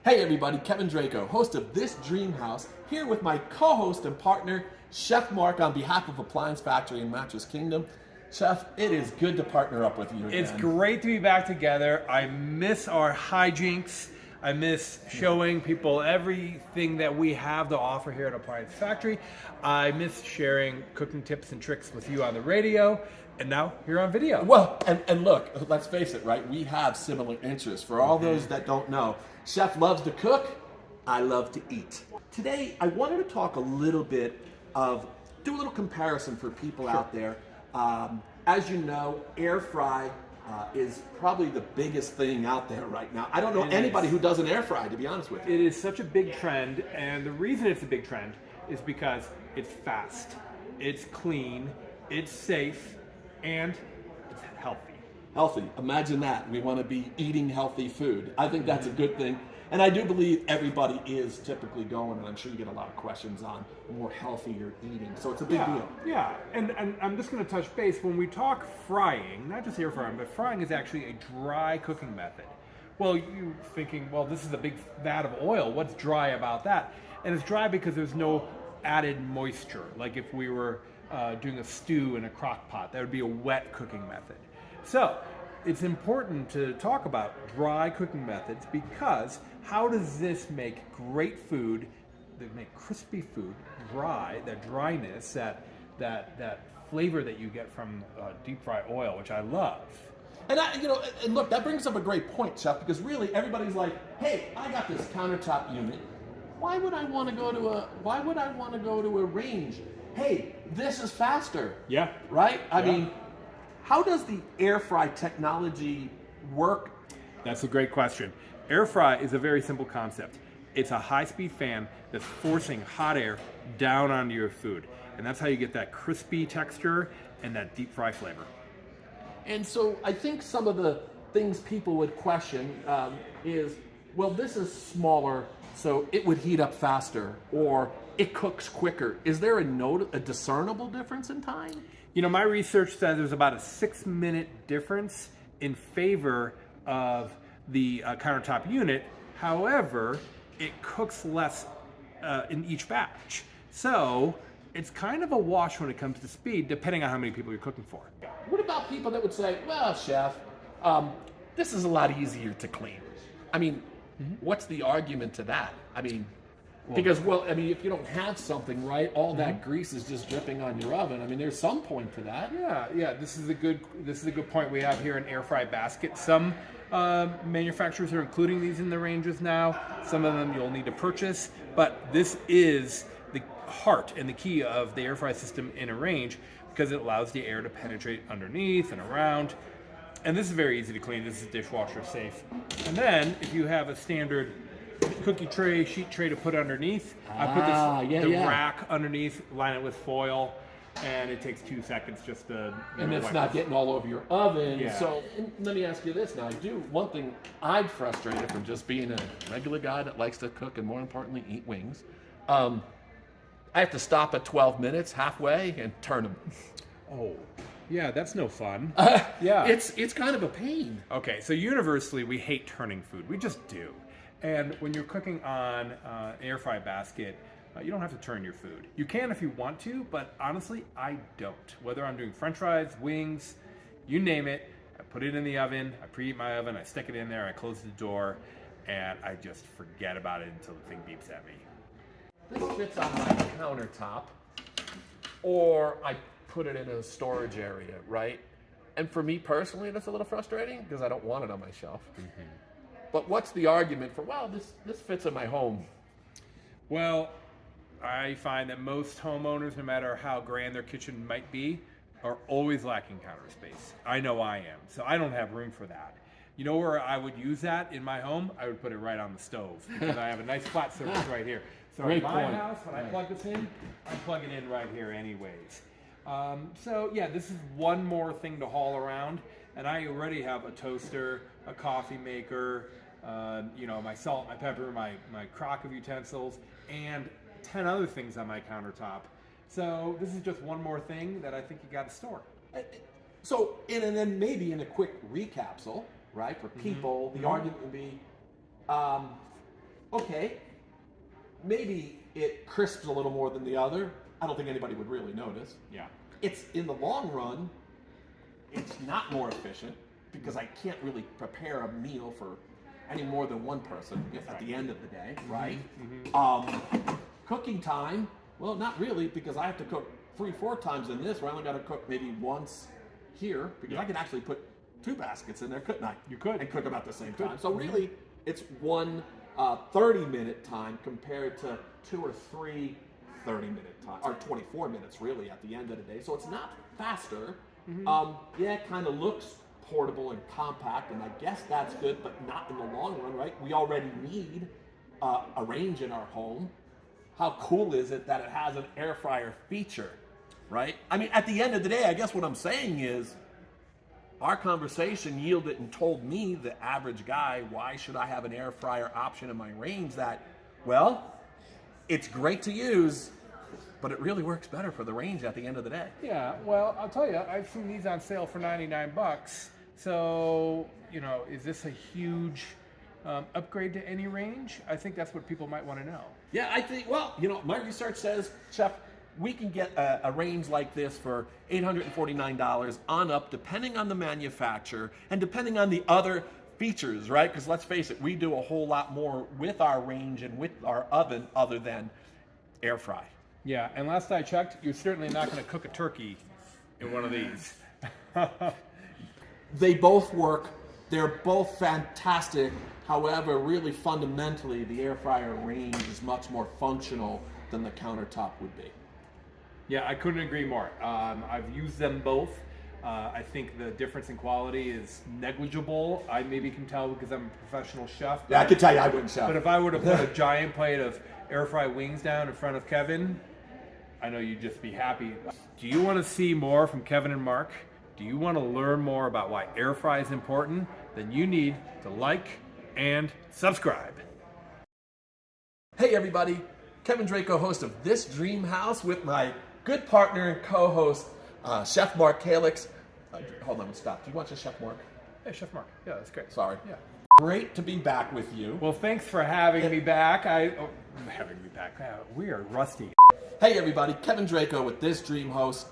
Hey everybody, Kevin Draco, host of This Dream House, here with my co-host and partner, Chef Mark, on behalf of Appliance Factory and Mattress Kingdom. Chef, it is good to partner up with you again. It's great to be back together. I miss our hijinks. I miss showing people everything that we have to offer here at Appliance Factory. I miss sharing cooking tips and tricks with you on the radio, and now here on video. Well, and look, let's face it, right? We have similar interests. For all those that don't know, Chef loves to cook, I love to eat. Today, I wanted to talk a little bit do a little comparison for people out there. As you know, air fry is probably the biggest thing out there right now. I don't know anybody who doesn't air fry, to be honest with you. It is such a big trend, and the reason it's a big trend is because it's fast, it's clean, it's safe, and it's healthy. Healthy. Imagine that. We want to be eating healthy food. I think that's a good thing. And I do believe everybody is typically going, and I'm sure you get a lot of questions on more healthier eating. So it's a big deal. Yeah, and I'm just going to touch base. When we talk frying, not just air frying, but frying is actually a dry cooking method. Well, you're thinking, well, this is a big vat of oil. What's dry about that? And it's dry because there's no added moisture. Like if we were doing a stew in a crock pot, that would be a wet cooking method. So it's important to talk about dry cooking methods because how does this make great food, that make crispy food dry, that dryness, that flavor that you get from deep fry oil, which I love. And and look, that brings up a great point, Chef, because really everybody's like, hey, I got this countertop unit. Why would I want to go to a range? Hey, this is faster. Yeah. Right? I mean, how does the air fry technology work? That's a great question. Air fry is a very simple concept. It's a high-speed fan that's forcing hot air down onto your food. And that's how you get that crispy texture and that deep fry flavor. And so I think some of the things people would question is, well, this is smaller, so it would heat up faster, or it cooks quicker. Is there a discernible difference in time? You know, my research says there's about a 6-minute difference in favor of the countertop unit. However, it cooks less in each batch. So it's kind of a wash when it comes to speed, depending on how many people you're cooking for. What about people that would say, well, Chef, this is a lot easier to clean? I mean, what's the argument to that? I mean, because if you don't have something, right, all that grease is just dripping on your oven. I mean, there's some point to that. Yeah. This is a good point we have here in air fry basket. Some manufacturers are including these in the ranges now. Some of them you'll need to purchase, but this is the heart and the key of the air fry system in a range because it allows the air to penetrate underneath and around. And this is very easy to clean. This is dishwasher safe. And then if you have a standard cookie tray, sheet tray to put underneath, I put the rack underneath, line it with foil, and it takes 2 seconds just to and it's not getting all over your oven. Yeah. So let me ask you this now. One thing I'm frustrated from just being a regular guy that likes to cook and more importantly eat wings. I have to stop at 12 minutes halfway and turn them. Oh, yeah, that's no fun. Yeah, it's kind of a pain. Okay, so universally we hate turning food. We just do. And when you're cooking on an air fry basket, you don't have to turn your food. You can if you want to, but honestly, I don't. Whether I'm doing french fries, wings, you name it, I put it in the oven, I preheat my oven, I stick it in there, I close the door, and I just forget about it until the thing beeps at me. This fits on my countertop, or I put it in a storage area, right? And for me personally, that's a little frustrating because I don't want it on my shelf. But what's the argument for, well, this fits in my home? Well, I find that most homeowners, no matter how grand their kitchen might be, are always lacking counter space. I know I am, so I don't have room for that. You know where I would use that in my home? I would put it right on the stove because I have a nice flat surface right here. So in my house, when I plug this in, I plug it in right here anyways. So yeah, this is one more thing to haul around, and I already have a toaster, a coffee maker, my salt, my pepper, my crock of utensils, and 10 other things on my countertop. So this is just one more thing that I think you got to store. So, and then maybe in a quick recapsule, right, for people, the argument would be, okay, maybe it crisps a little more than the other. I don't think anybody would really notice. Yeah. It's in the long run, it's not more efficient because I can't really prepare a meal for any more than one person at the end of the day, right? Cooking time, well, not really, because I have to cook 3-4 times in this, where I only got to cook maybe once here, because I could actually put 2 baskets in there, couldn't I? You could. And cook them at the same time. So really, it's one 30-minute time compared to 2 or 3 30-minute time, or 24 minutes really at the end of the day. So it's not faster. Yeah, it kind of looks portable and compact, and I guess that's good, but not in the long run, right? We already need a range in our home. How cool is it that it has an air fryer feature, right? I mean, at the end of the day, I guess what I'm saying is our conversation yielded and told me, the average guy, why should I have an air fryer option in my range that, well, it's great to use, but it really works better for the range at the end of the day. Yeah, well, I'll tell you, I've seen these on sale for 99 bucks. So, you know, is this a huge upgrade to any range? I think that's what people might want to know. Yeah, I think, well, you know, my research says, Chef, we can get a range like this for $849 on up, depending on the manufacturer and depending on the other features, right? Because let's face it, we do a whole lot more with our range and with our oven other than air fry. Yeah, and last I checked, you're certainly not going to cook a turkey in one of these. They both work. They're both fantastic. However, really fundamentally, the air fryer range is much more functional than the countertop would be. Yeah, I couldn't agree more. I've used them both. I think the difference in quality is negligible. I maybe can tell because I'm a professional chef. Yeah, I can tell you I wouldn't chef. But if I were to put a giant plate of air fry wings down in front of Kevin, I know you'd just be happy. Do you want to see more from Kevin and Mark? Do you want to learn more about why air fry is important? Then you need to like and subscribe. Hey everybody, Kevin Draco, host of This Dream House, with my good partner and co-host, Chef Mark Calix. Hold on, stop. Do you want to Chef Mark? Hey, Chef Mark. Yeah, that's great. Sorry. Yeah. Great to be back with you. Well, thanks for having me back. Having me back. We are rusty. Hey everybody, Kevin Draco with This Dream Host.